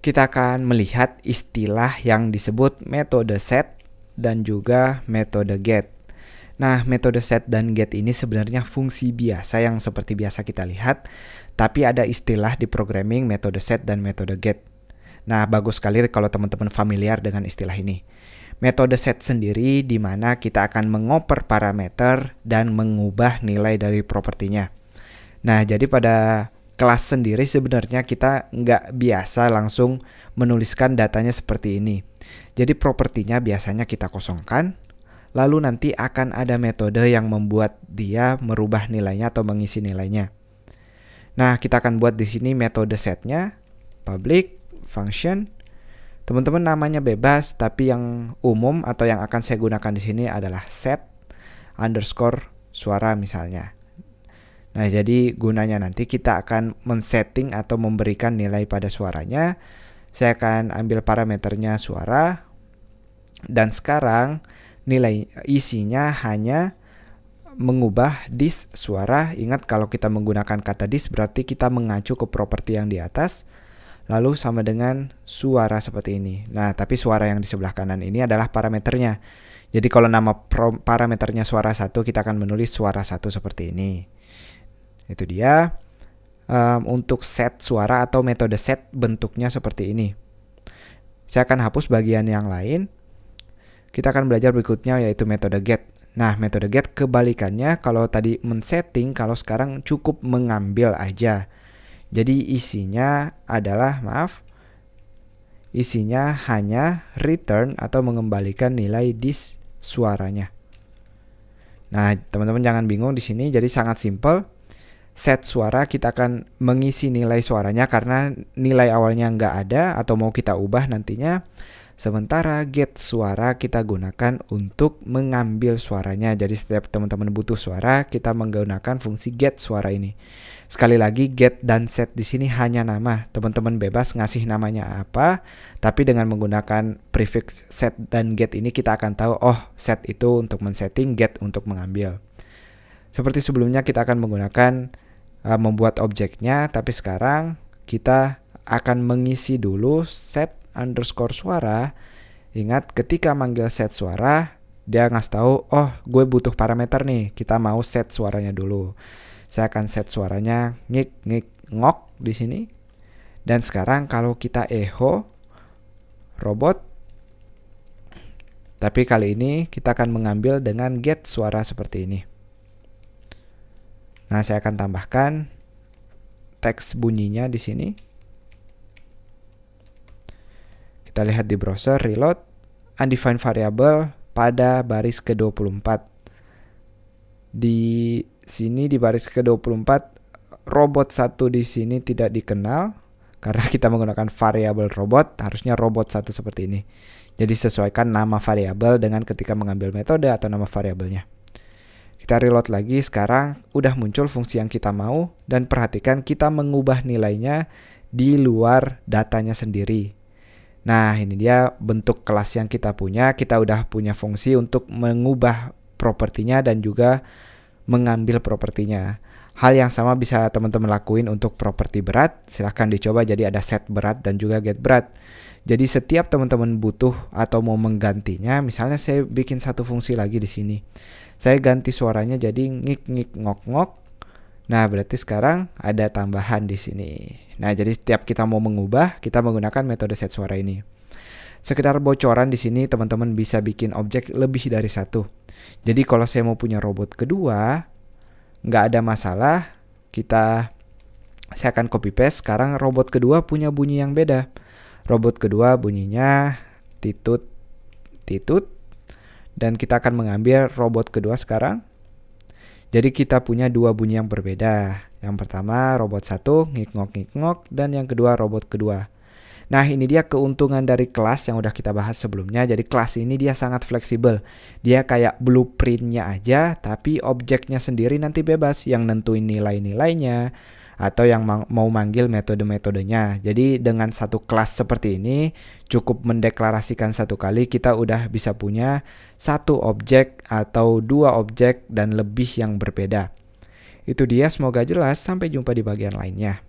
kita akan melihat istilah yang disebut metode set dan juga metode get. Nah, metode set dan get ini sebenarnya fungsi biasa yang seperti biasa kita lihat, tapi ada istilah di programming metode set dan metode get. Nah, bagus sekali kalau teman-teman familiar dengan istilah ini. Metode set sendiri di mana kita akan mengoper parameter dan mengubah nilai dari propertinya. Nah, jadi pada kelas sendiri sebenarnya kita nggak biasa langsung menuliskan datanya seperti ini. Jadi propertinya biasanya kita kosongkan, lalu nanti akan ada metode yang membuat dia merubah nilainya atau mengisi nilainya. Nah, kita akan buat di sini metode setnya, public, function. Teman-teman namanya bebas, tapi yang umum atau yang akan saya gunakan di sini adalah set underscore suara misalnya. Nah, jadi gunanya nanti kita akan men-setting atau memberikan nilai pada suaranya. Saya akan ambil parameternya suara. Dan sekarang nilai isinya hanya mengubah dis suara. Ingat kalau kita menggunakan kata dis berarti kita mengacu ke properti yang di atas. Lalu sama dengan suara seperti ini. Nah, tapi suara yang di sebelah kanan ini adalah parameternya. Jadi kalau nama parameternya suara 1, kita akan menulis suara 1 seperti ini. Itu dia. Untuk set suara atau metode set bentuknya seperti ini. Saya akan hapus bagian yang lain. Kita akan belajar berikutnya yaitu metode get. Nah, metode get kebalikannya, kalau tadi men-setting, kalau sekarang cukup mengambil aja. Jadi isinya adalah, isinya hanya return atau mengembalikan nilai dis suaranya. Nah, teman-teman jangan bingung di sini, jadi sangat simple. Set suara kita akan mengisi nilai suaranya karena nilai awalnya nggak ada atau mau kita ubah nantinya. Sementara get suara kita gunakan untuk mengambil suaranya. Jadi setiap teman-teman butuh suara, kita menggunakan fungsi get suara ini. Sekali lagi, get dan set di sini hanya nama. Teman-teman bebas ngasih namanya apa, tapi dengan menggunakan prefix set dan get ini kita akan tahu, oh, set itu untuk men-setting, get untuk mengambil. Seperti sebelumnya kita akan menggunakan membuat objeknya, tapi sekarang kita akan mengisi dulu set underscore suara. Ingat ketika manggil set suara, dia ngasih tahu, oh gue butuh parameter nih, kita mau set suaranya dulu. Saya akan set suaranya ngik ngik ngok di sini. Dan sekarang kalau kita echo robot, tapi kali ini kita akan mengambil dengan get suara seperti ini. Nah, saya akan tambahkan teks bunyinya di sini. Kita lihat di browser, reload, undefined variable pada baris ke-24. Di sini di baris ke-24, robot 1 di sini tidak dikenal. Karena kita menggunakan variabel robot, harusnya robot 1 seperti ini. Jadi sesuaikan nama variabel dengan ketika mengambil metode atau nama variabelnya. Kita reload lagi, sekarang udah muncul fungsi yang kita mau. Dan perhatikan kita mengubah nilainya di luar datanya sendiri. Nah, ini dia bentuk kelas yang kita punya. Kita udah punya fungsi untuk mengubah propertinya dan juga mengambil propertinya. Hal yang sama bisa teman-teman lakuin untuk properti berat. Silahkan dicoba, jadi ada set berat dan juga get berat. Jadi setiap teman-teman butuh atau mau menggantinya, misalnya saya bikin satu fungsi lagi di sini. Saya ganti suaranya jadi ngik ngik ngok ngok. Nah, berarti sekarang ada tambahan di sini. Nah, jadi setiap kita mau mengubah, kita menggunakan metode set suara ini. Sekedar bocoran di sini, teman-teman bisa bikin objek lebih dari satu. Jadi kalau saya mau punya robot kedua, nggak ada masalah. Saya akan copy paste. Sekarang robot kedua punya bunyi yang beda. Robot kedua bunyinya titut titut. Dan kita akan mengambil robot kedua sekarang. Jadi kita punya dua bunyi yang berbeda. Yang pertama robot 1 ngik ngok, dan yang kedua robot kedua. Nah, ini dia keuntungan dari kelas yang udah kita bahas sebelumnya. Jadi kelas ini dia sangat fleksibel. Dia kayak blueprintnya aja, tapi objeknya sendiri nanti bebas yang nentuin nilai-nilainya atau yang mau manggil metode-metodenya. Jadi dengan satu kelas seperti ini cukup mendeklarasikan satu kali kita udah bisa punya satu objek atau dua objek dan lebih yang berbeda. Itu dia, semoga jelas. Sampai jumpa di bagian lainnya.